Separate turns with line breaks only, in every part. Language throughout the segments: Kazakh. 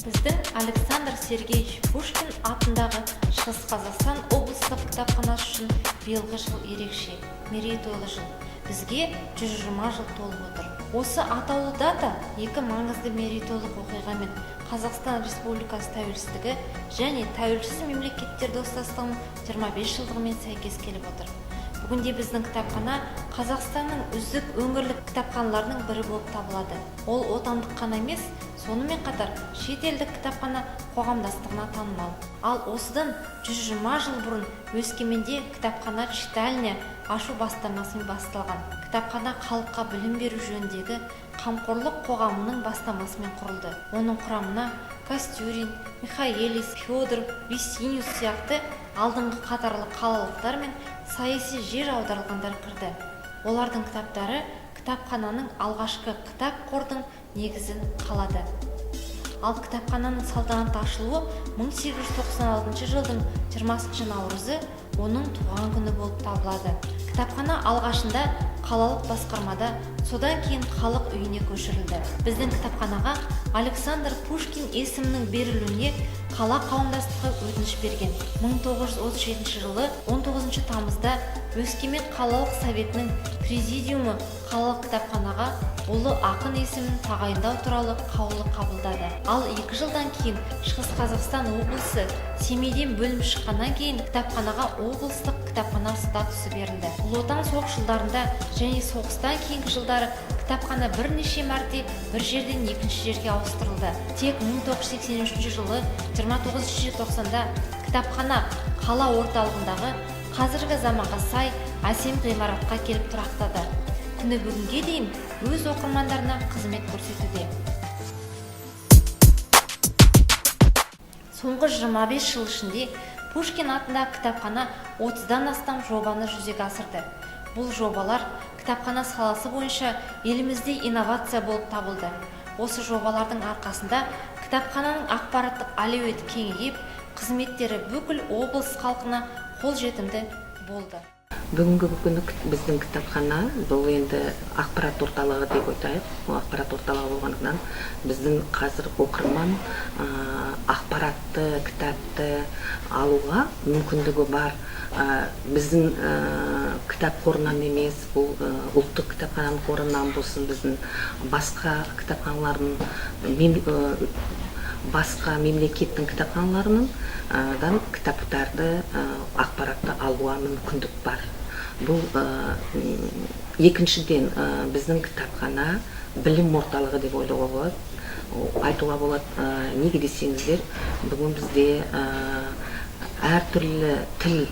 Біздің Александр Сергеевич Пушкин атындағы Шығыс Қазақстан облыстық кітапханасы үшін биылғы жыл ерекше, мерейтойлы жыл. Бізге 120 жыл толып отыр. Осы атаулы дата екі маңызды мерейтойлық оқиғамен Қазақстан Республикасы тәуелсіздігі және тәуелсіз мемлекеттер достастығының 25 жылдығымен сәйкес келіп отыр. Бүгінде біздің кітапхана Қазақстанның үздік өңірлік кітапханаларының бірі болып табылады. Ол отандық қана емес, сонымен қатар шетелдік кітапхана қоғамдастығына танымал. Ал осыдан 120 жыл бұрын Өскеменде кітапхана читальня ашу бастамасымен басталған. Кітапхана халыққа білім беру жөніндегі қамқорлық қоғамының бастамасымен құрылды. Оның құрамына Костюрин, Михаэлис, Федоров, Висиниус сияқты алдыңғы қатарлы қалалықтар мен саяси жер аударылғандар кірді. Олардың кітаптары кітапхананың алғашқы кітап қордың негізін қалады. Ал кітапхананың салтанатты ашылуы 1896 жылдың 20 наурызы оның туған күні болып табылады. Кітапхана алғашында қалалық басқармада, содан кейін халық үйіне көшірілді. Біздің кітапханаға Александр Пушкин есімінің берілуіне қала қауымдастығы өтініш берген. 1937 жылы 19 тамызда Өскемен қалалық советінің президиумы қалалық кітапханаға ұлы ақын есімін тағайындау туралы қаулы қабылдады. Ал 2 жылдан кейін Шығыс Қазақстан облысы Семейден бөлім шыққаннан кейін кітапханаға облыстық кітапхана статусы берілді. Ұлы Отан соғыс жылдарында және соғыстан кейінгі жылдары кітапхана бірнеше мәрте бір жерден екінші жерге ауыстырылды. Тек 1983 жылы 29 желтоқсанда кітапхана қала орталығындағы қазіргі заманға сай әсем ғимаратқа келіп тұрақтады. Күні бүгінге дейін өз оқырмандарына қызмет көрсетуде. Соңғы 25 жыл ішінде Пушкин атындағы кітапхана 30-дан астам жобаны жүзеге асырды. Бұл жобалар кітапхана саласы бойынша елімізде инновация болып табылды. Осы жобалардың арқасында кітапхананың ақпараттық әлеуеті кеңейіп, қызметтері бүкіл облыс халқына қолжетімді болды.
Бүгінгі күні біздің кітапхана бұл енді ақпарат орталығы деп айтайық. Ақпарат орталығы болғандықтан біздің қазір оқырман ақпаратты, кітапты алуға мүмкіндігі бар. Біздің кітап қорынан емес, бұл ұлттық кітапхананың қорынан болсын, біздің басқа кітапханалардың басқа мемлекеттің кітапханаларының кітаптарды, ақпаратты алуға мүмкіндік бар. Бұл екіншіден біздің кітапхана білім орталығы деп ойлауға болады. Айтуға болады, неге десеңіздер, бүгін бізде әртүрлі тіл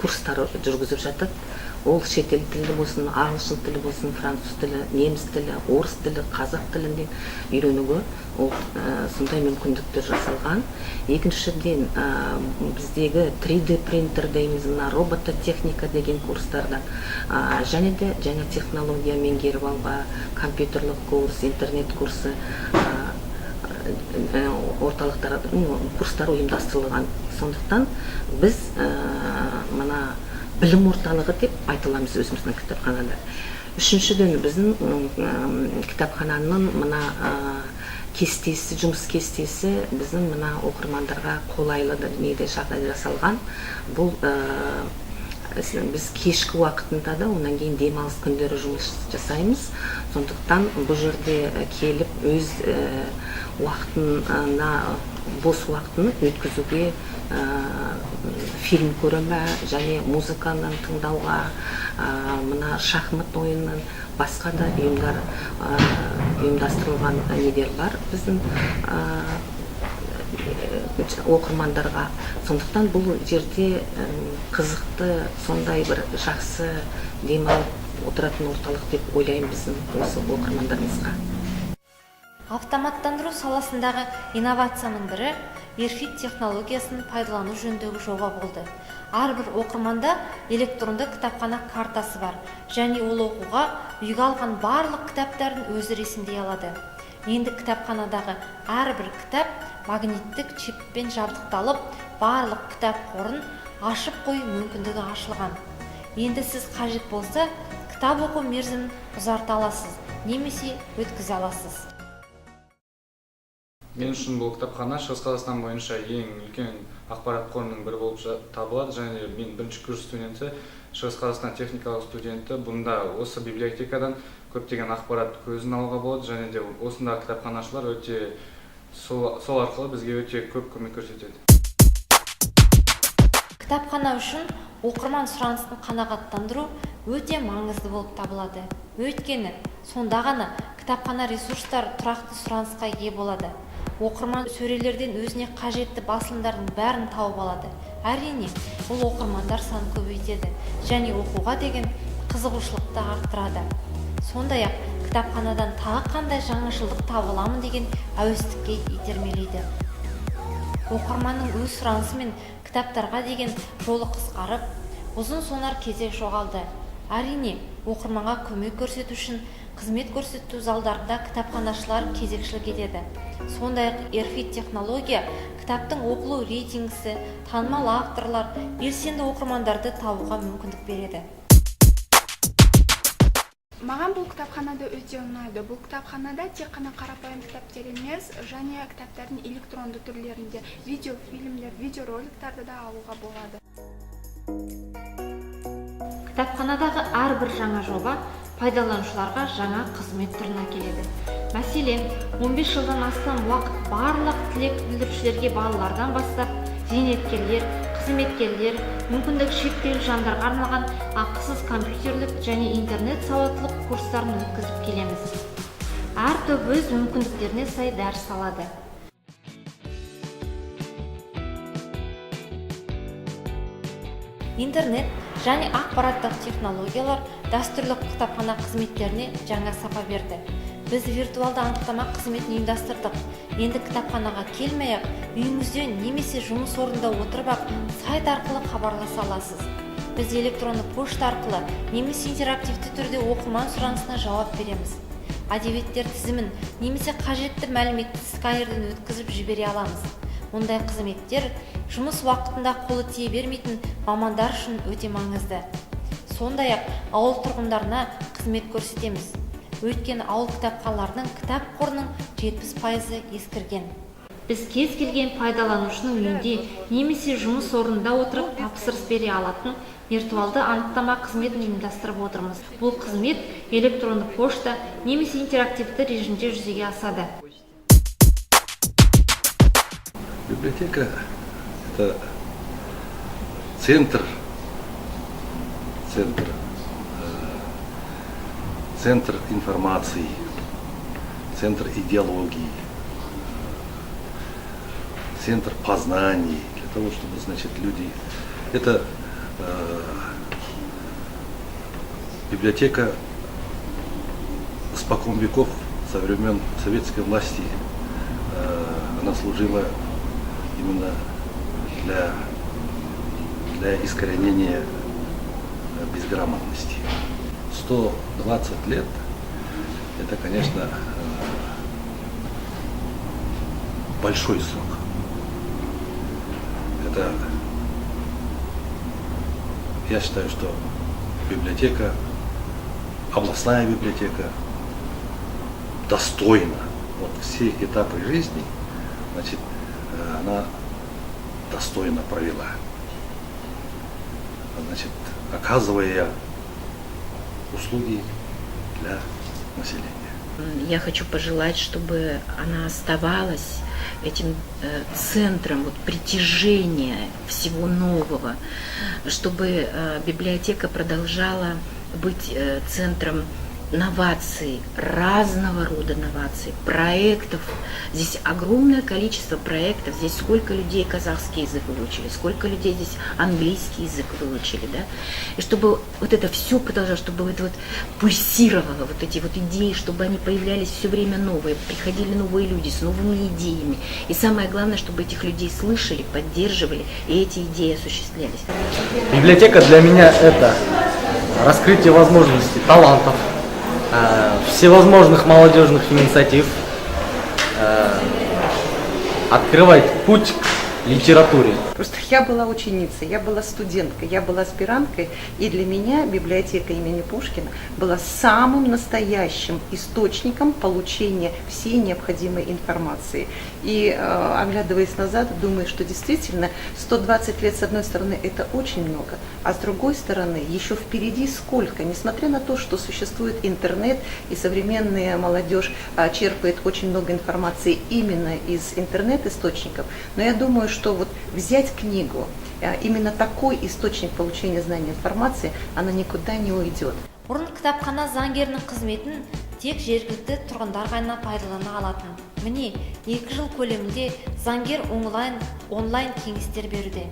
курстары жүргізіп жатыр. Ол шетел тілі болсын, ағылшын тілі болсын, француз тілі, неміс тілі, орыс тілі, қазақ тілінде үйренуге сондай мүмкіндіктер жасалған. Екіншіден, біздегі 3D принтер дейміз, робототехника деген курстардан, және де жаңа технология меңгеріп алуға, компьютерлік курс, интернет курсы, орталықтар, курстар ұйымдастырылған. Сондықтан біз мына білім орталығы деп айтыламыз өзіміздің кітапханада. Үшіншіден, біздің кітапхананың мына кестесі, жұмыс кестесі біздің мына оқырмандарға қолайлы жағдай жасалған. Бұл біз кешкі уақытында да, онан кейін демалыс күндері жұмыс жасаймыз. Сондықтан бұл жерде келіп өз уақытына, бос уақытын өткізуге, фильм көремі, және музыканы тыңдауға, мына шахмат ойынын, басқа да ұйымдастырылған недер бар біздің оқырмандарға. Сондықтан бұл жерде қызықты, сондай бір жақсы демалып отыратын орталық деп ойлаймын біздің осы оқырмандарымызға.
Автоматтандыру саласындағы инновацияның бірі ERFIT технологиясын пайдалану жөніндегі жоба болды. Әрбір оқырманда электронды кітапхана картасы бар, және ол оқуға үйге алған барлық кітаптарын өзі ресімдей алады. Енді кітапханадағы әрбір кітап магниттік чиппен жабдықталып, барлық кітап қорын ашып қою мүмкіндігі ашылған. Енді сіз қажет болса, кітап оқу мерзімін ұзарта аласыз, немесе өткізе аласыз.
Мен үшін бұл кітапхана Шығыс Қазақстан бойынша ең үлкен ақпарат қорының бірі болып табылады, және мен бірінші курс студенті, Шығыс Қазақстан техникалық студенті. Бұнда осы библиотекадан көптеген ақпарат көзін алуға болады, және де осындағы кітапханашылар өте сол арқылы бізге өте көп көмек көрсетеді.
Кітапхана үшін оқырман сұранысын қанағаттандыру өте маңызды болып табылады. Өйткені сонда ғана кітапхана ресурстар тұрақты сұранысқа ие болады. Оқырман сөрелерден өзіне қажетті басылымдардың бәрін тауып алады. Әрине, бұл оқырмандар санын көбейтеді және оқуға деген қызығушылықты арттырады. Сондай-ақ кітапханадан тағы қандай жаңашылдық таба аламын деген әуестікке итермелейді. Оқырманның өз сұранысы мен кітаптарға деген жолы қысқарып, ұзын сонар кезек жоғалды. Әрине, оқырманға көмек көрсету үшін қызмет көрсету залдарында кітапханашылар кезекшілік етеді. Сондай-ақ эрфит технология кітаптың оқылу рейтингісі, танымал авторлар, белсенді оқырмандарды табуға мүмкіндік береді.
Маған бұл кітапханада өте ұнайды. Бұл кітапханада тек қана қарапайым кітаптар емес, және кітаптардың электронды түрлерінде видео, фильмдер, видеороликтарды да алуға болады.
Кітапханадағы әрбір жаңа жоба пайдаланушыларға жаңа қызмет түрін әкеледі. Мәселен, 15 жылдан астам уақыт барлық тілек білдірушілерге балалардан бастап, зейнеткерлер, қызметкерлер, мүмкіндігі шектеулі жандарға арналған ақысыз компьютерлік және интернет сауаттылық курстарын өткізіп келеміз. Әр топ өз мүмкіндіктеріне сай дәріс алады. Интернет және ақпараттық технологиялар дәстүрлі кітапхана қызметтеріне жаңа сапа берді. Біз виртуалды анықтама қызметін ұйымдастырдық. Енді кітапханаға келмей-ақ, үйіңізде немесе жұмыс орнында отырып-ақ сайт арқылы хабарласа аласыз. Біз электронды пошта арқылы немесе интерактивті түрде оқырман сұранысына жауап береміз. Әдебиеттер тізімін немесе қажетті мәліметті сканерден өткізіп жібере аламыз. Ондай қызметтер жұмыс уақытында қолы тие бермейтін мамандар үшін өте маңызды. Сондай-ақ ауыл тұрғындарына қызмет көрсетеміз. Өйткені ауыл кітапханаларының кітап қорының 70% ескірген. Біз кез келген пайдаланушының үйінде немесе жұмыс орнында отырып тапсырыс бере алатын виртуалды анықтама қызметін ұйымдастырып отырмыз. Бұл қызмет электронды пошта немесе интерактивті режимде жүзеге асады.
Библиотека – это центр информации, центр идеологии, центр познаний, для того, чтобы, значит, люди... Это библиотека спокон веков, со времен советской власти, она служила именно для искоренения безграмотности. 120 лет – это, конечно, большой срок. Это, я считаю, что библиотека, областная библиотека достойна вот все этапы жизни, значит, она достойно провела, значит, оказывая услуги для населения.
Я хочу пожелать, чтобы она оставалась этим центром притяжения всего нового, чтобы библиотека продолжала быть центром новаций, разного рода новаций, проектов. Здесь огромное количество проектов. Здесь сколько людей казахский язык выучили, сколько людей здесь английский язык выучили, да? И чтобы вот это все продолжалось, чтобы это пульсировало, вот эти идеи, чтобы они появлялись все время новые, приходили новые люди с новыми идеями. И самое главное, чтобы этих людей слышали, поддерживали, и эти идеи осуществлялись.
Библиотека для меня это раскрытие возможностей, талантов, всевозможных молодежных инициатив, открывает путь литературе.
Просто я была ученицей, я была студенткой, я была аспиранткой, и для меня библиотека имени Пушкина была самым настоящим источником получения всей необходимой информации. И оглядываясь назад, думаю, что действительно 120 лет, с одной стороны, это очень много, а с другой стороны, еще впереди сколько, несмотря на то, что существует интернет, и современная молодежь черпает очень много информации именно из интернет-источников, но я думаю, что вот взять книгу, именно такой источник получения знаний информации, она никуда не уйдет.
Бұрын кітапхана заңгерінің қызметін тек жергілікті тұрғындар ғана пайдалана алатын. Міне, 2 жыл көлемінде заңгер онлайн кеңестер беруде.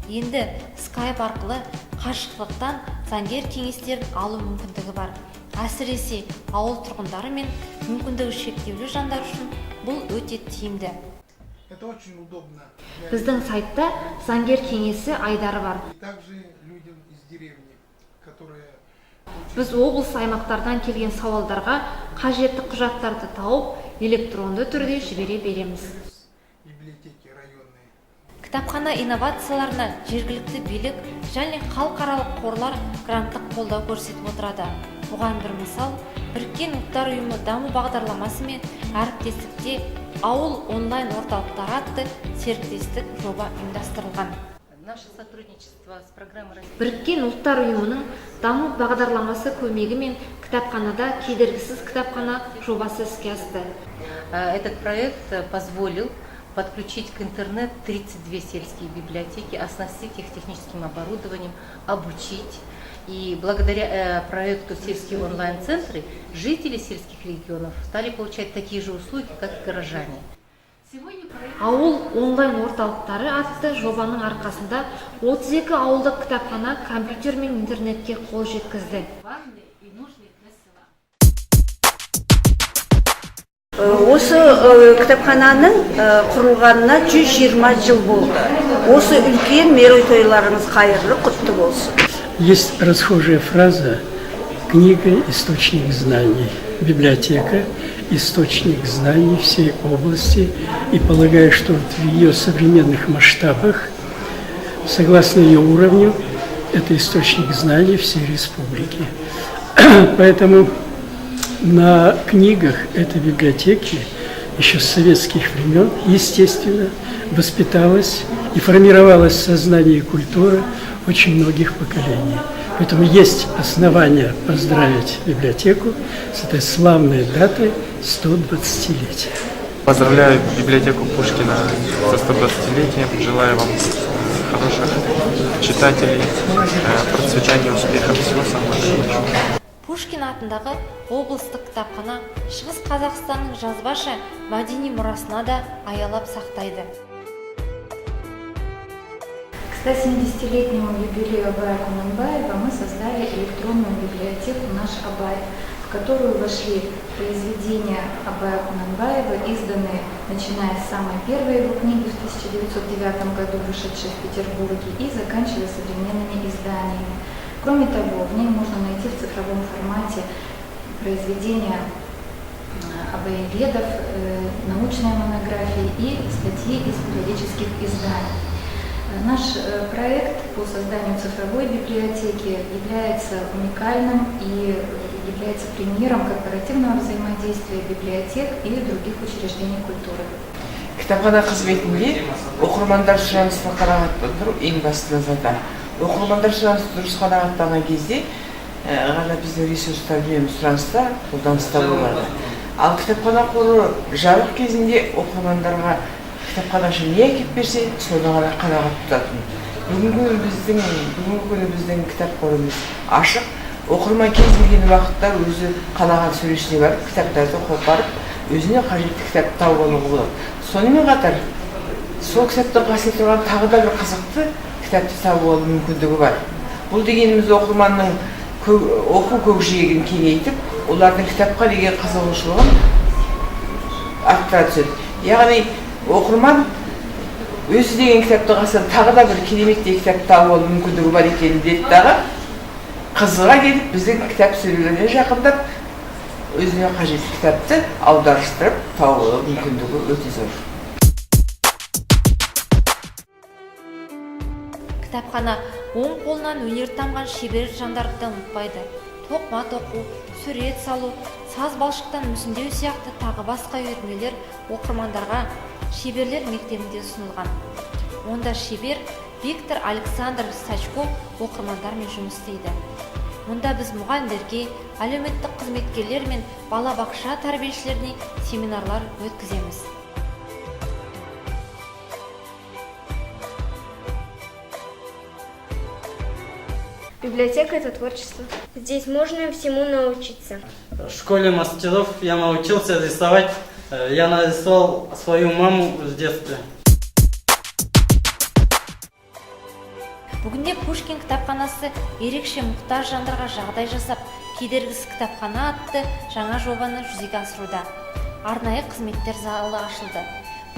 Енді Skype арқылы қашықтықтан заңгер кеңестерін алу мүмкіндігі бар. Әсіресе ауыл тұрғындары мен мүмкіндігі шектеулі жандар үшін бұл өте тиімді.
Это очень удобно.
Біздің сайтта заңгер кеңесі айдары бар.
И также людям из деревни, которые
Біз облыс аймақтардан келген сауалдарға қажетті құжаттарды тауып, электронды түрде жібере береміз.
библиотеки районные.
Кітапхана инновацияларына жергілікті билік және халықаралық қорлар гранттық қолдау көрсетіп отырады. Бұған бір мысал, Біріккен ұлттар ұйымы даму бағдарламасы мен әріптестікте ауыл онлайн орталықтары атты серіктестік жоба ұйымдастырылған.
Наше сотрудничество с программой
Біріккен ұлттар ұйымының даму бағдарламасы көмегімен кітапханада кедергісіз кітапхана жобасы іске асты.
Этот проект позволил подключить к интернет 32 сельские библиотеки, оснастить их техническим оборудованием, обучить. И благодаря проекту «Сельские онлайн-центры» жители сельских регионов стали получать такие же услуги, как и горожане.
Ауыл онлайн орталықтары атты жобаның арқасында 32 ауылдық кітапхана компьютер мен интернетке қол жеткізді.
Осы кітапхананың құрылғанына 120 жыл болды. Осы үлкен мерейтойларыңыз қайырлы құтты болсын.
Есть расхожая фраза «книга – источник знаний», «библиотека – источник знаний всей области», и полагаю, что вот в ее современных масштабах, согласно ее уровню, это источник знаний всей республики. Поэтому на книгах этой библиотеки еще с советских времен, естественно, воспиталось и формировалось сознание и культура очень многих поколений. Поэтому есть основания поздравить библиотеку с этой славной датой 120-летия.
Поздравляю библиотеку Пушкина со 120-летием. Желаю вам хороших читателей, процветания, успехов, всего самого лучшего.
Пушкин атындағы облыстық кітапхана Шығыс Қазақстанның жазбаша мәдени мұрасына да аялап сақтайды.
К 170-летнему юбилею Абая Кунанбаева мы создали электронную библиотеку «Наш Абай», в которую вошли произведения Абая Кунанбаева, изданные, начиная с самой первой его книги в 1909 году, вышедшей в Петербурге, и заканчивая современными изданиями. Кроме того, в ней можно найти в цифровом формате произведения абаеведов, научные монографии и статьи из периодических изданий. Наш проект по созданию цифровой библиотеки является уникальным и является примером корпоративного взаимодействия библиотек и других учреждений культуры.
Кітапхана қызметінде оқырмандар сұранысын қанағаттандыру ең басты назарда. Оқырмандар сұранысын дұрыс қанағаттаған кезде ғана біздің ресурстар сұраныста қолданыста болады. Ал кітапхана қоры жабық кезінде оқырмандарға кітапханашы не әкеп берсе, соны ғана қанағат тұтатын. Бүгінгі күні біздің кітап қорымыз ашық. Оқырман кез келген уақытта өзі қалаған сөрешіне барып, кітаптарды қопарып, өзіне қажетті кітапты тауып алуға болады. Сонымен қатар, сол кітаптың қасында тұрған тағы да бір қызықты кітапты тауып алу мүмкіндігі бар. Бұл дегеніміз оқырманның оқу көкжиегін кеңейтіп, олардың кітапқа деген қызығушылығын арттыра түседі. Яғни оқырман өзі деген кітаптың қасында тағы да бір кереметтей кітапты тауып алу мүмкіндігі бар екенін біледі дағы қызыға келіп біздің кітап сөрелеріне жақындап өзіне қажетті кітапты аударыстырып тауып алу мүмкіндігі өте зор.
Кітапхана оң қолынан өнер тамған шебер жандарды да ұмытпайды. Тоқма тоқу, сурет салу, саз балшықтан мүсіндеу сияқты тағы басқа үйірмелер оқырмандарға шеберлер мектебінде ұсынылған. Онда шебер Виктор Александрович Сачков оқырмандармен жұмыс істейді. Онда біз мұғалімдерге, әлеуметтік қызметкерлер мен балабақша тәрбиешілеріне семинарлар өткіземіз.
Библиотека – это творчество. Здесь можно всему научиться.
В школе мастеров я научился рисовать. Я нарисовал свою маму в детстве.
Бүгінде Пушкин кітапханасы ерекше мұқтаж жандарға жағдай жасап, кедергісіз кітапхана атты жаңа жобаны жүзеге асыруда. Арнайы қызметтер залы ашылды.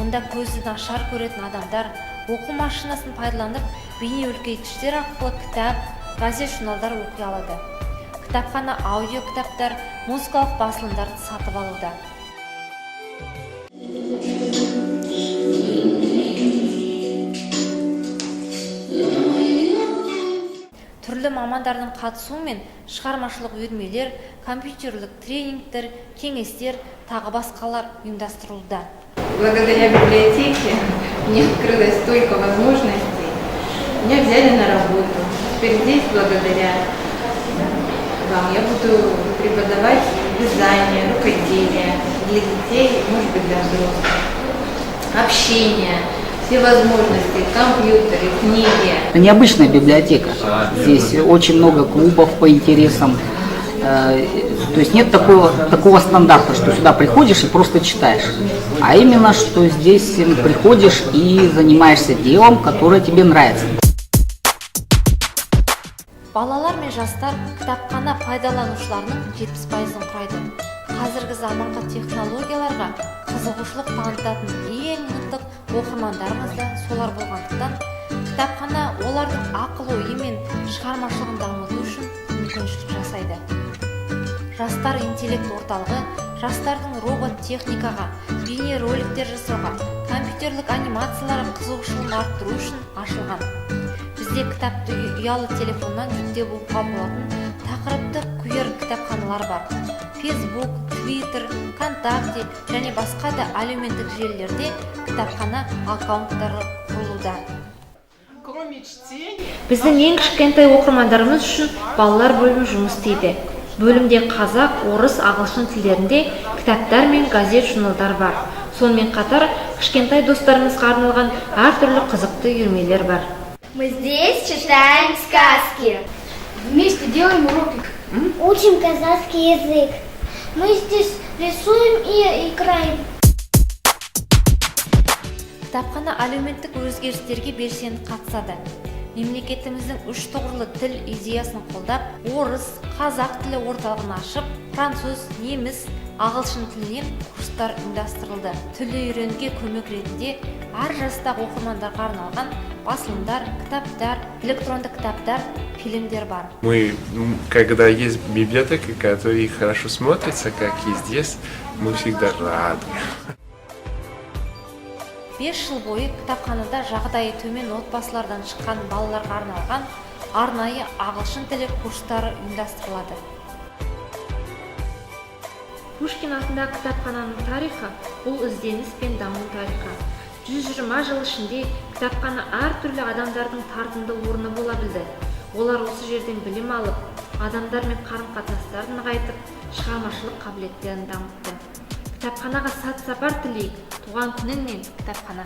Онда көзі нашар көретін адамдар оқу машинасын пайдаланып, бейне үлкейткіштер арқылы кітап, газет, журналдар оқи алады. Кітапхана аудио кітаптар, музыкалық басылымдарды сатып алуда. Түрлі мамандардың қатысуымен шығармашылық үйірмелер, компьютерлік тренингтер, кеңестер, тағы басқалар ұйымдастырылуда.
Благодаря библиотеке мне открылось столько возможностей. Меня взяли на работу. Теперь здесь, благодаря вам, я буду преподавать вязание, рукоделие для детей, может быть, для взрослых. Общение, все возможности, компьютеры, книги.
Это необычная библиотека. Здесь очень много клубов по интересам. То есть нет такого стандарта, что сюда приходишь и просто читаешь. А именно, что здесь приходишь и занимаешься делом, которое тебе нравится.
Балалар мен жастар кітапхана пайдаланушыларының 70%-ын құрайды. Қазіргі заманғы технологияларға қызығушылық танытатын ең мықтық оқырмандарымыз да солар болғандықтан, кітапхана олардың ақыл-ойы мен шығармашылығын дамыту үшін мүмкіншілік жасайды. Жастар интеллект орталығы жастардың робот техникаға, бейне роликтер жасауға, компьютерлік анимацияларға қызығушылығын арттыру үшін ашылған. Бізде кітапты ұялы телефоннан жүктеп оқуға болатын тақырыптық күйер кітапханалар бар. Facebook, Twitter, ВКонтакте және басқа да әлеуметтік желілерде кітапхана аккаунттары құрылуда. Біздің ең кішкентай оқырмандарымыз үшін балалар бөлімі жұмыс істейді. Бөлімде қазақ, орыс, ағылшын тілдерінде кітаптар мен газет, журналдар бар. Сонымен қатар кішкентай достарымызға арналған әртүрлі қызықты үйірмелер бар.
Мы здесь читаем сказки. Вместе делаем уроки. Учим казахский язык. Мы здесь рисуем и играем.
Кітапхана әлеуметтік өзгерістерге белсенді қатысады. Мемлекетіміздің үш тұғырлы тіл идеясын қолдап, орыс, қазақ тілі орталығын ашып, француз, неміс, ағылшын тілінен курстар ұйымдастырылды. Тілді үйренуге көмек ретінде әр жастағы оқырмандарға арналған басылымдар, кітаптар, электронды кітаптар, фильмдер бар.
Мы, когда есть библиотека, которая хорошо смотрится, как и здесь, мы всегда рады.
5 жыл бойы кітапханада жағдайы төмен отбасылардан шыққан балаларға арналған арнайы ағылшын тілі курстары ұйымдастырылады. Пушкин атындағы кітапхананың тарихы бұл ізденіс пен даму тарихы. 120 жыл ішінде кітапхана әртүрлі адамдардың тартымды орны бола білді. Олар осы жерден білім алып, адамдармен қарым-қатынастарын нығайтып, шығармашылық қабілеттерін дамытты. Кітапханаға сәт сапар тілейік. Туған күніңмен кітапхана.